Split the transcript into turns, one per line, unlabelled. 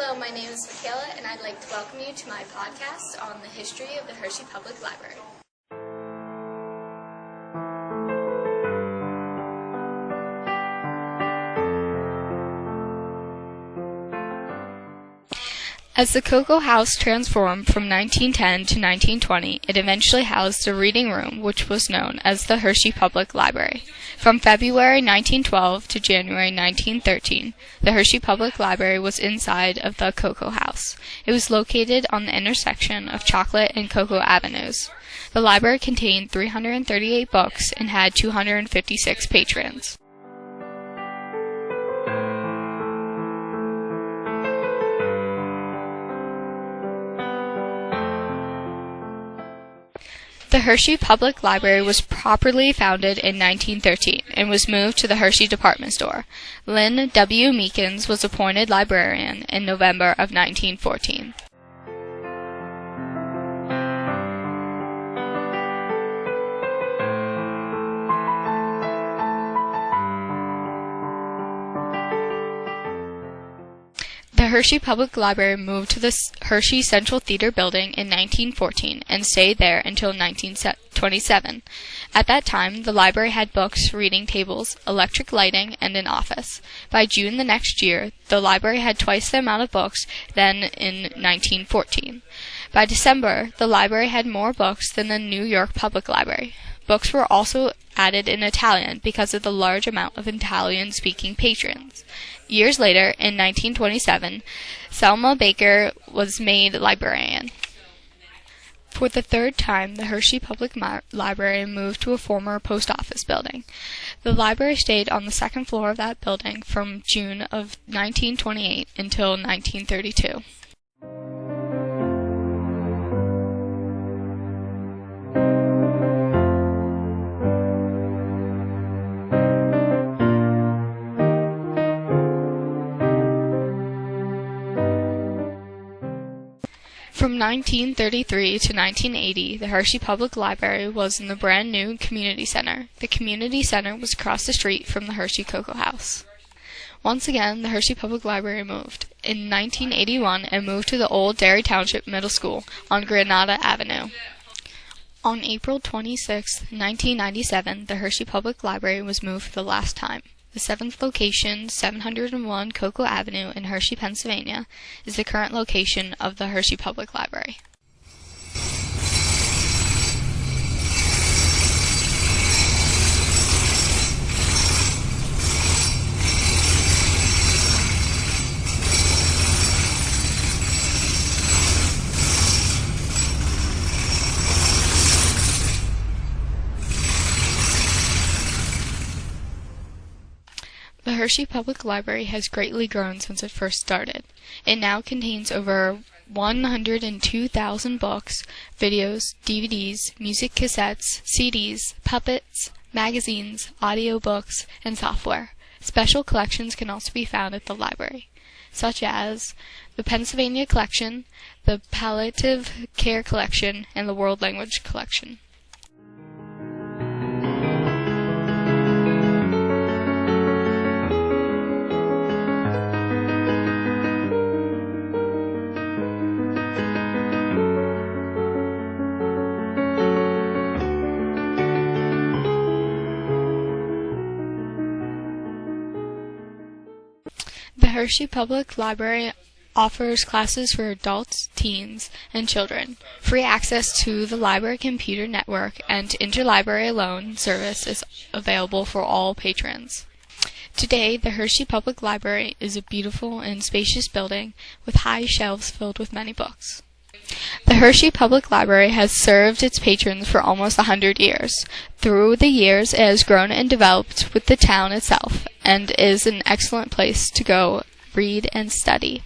Hello, my name is Michaela, and I'd like to welcome you to my podcast on the history of the Hershey Public Library. As the Cocoa House transformed from 1910 to 1920, it eventually housed a reading room which was known as the Hershey Public Library. From February 1912 to January 1913, the Hershey Public Library was inside of the Cocoa House. It was located on the intersection of Chocolate and Cocoa Avenues. The library contained 338 books and had 256 patrons. The Hershey Public Library was properly founded in 1913 and was moved to the Hershey department store. Lynn W. Meekins was appointed librarian in November of 1914. The Hershey Public Library moved to the Hershey Central Theater building in 1914 and stayed there until 1927. At that time, the library had books, reading tables, electric lighting, and an office. By June the next year, the library had twice the amount of books than in 1914. By December, the library had more books than the New York Public Library. Books were also added in Italian because of the large amount of Italian-speaking patrons. Years later, in 1927, Selma Baker was made librarian. For the third time, the Hershey Public Library moved to a former post office building. The library stayed on the second floor of that building from June of 1928 until 1932. From 1933 to 1980, the Hershey Public Library was in the brand new Community Center. The Community Center was across the street from the Hershey Cocoa House. Once again, the Hershey Public Library moved. In 1981, it moved to the old Derry Township Middle School on Granada Avenue. On April 26, 1997, the Hershey Public Library was moved for the last time. The seventh location, 701 Cocoa Avenue in Hershey, Pennsylvania, is the current location of the Hershey Public Library. The Hershey Public Library has greatly grown since it first started. It now contains over 102,000 books, videos, DVDs, music cassettes, CDs, puppets, magazines, audiobooks, and software. Special collections can also be found at the library, such as the Pennsylvania Collection, the Palliative Care Collection, and the World Language Collection. The Hershey Public Library offers classes for adults, teens, and children. Free access to the library computer network and interlibrary loan service is available for all patrons. Today, the Hershey Public Library is a beautiful and spacious building with high shelves filled with many books. The Hershey Public Library has served its patrons for almost 100 years. Through the years, it has grown and developed with the town itself, and is an excellent place to go read and study.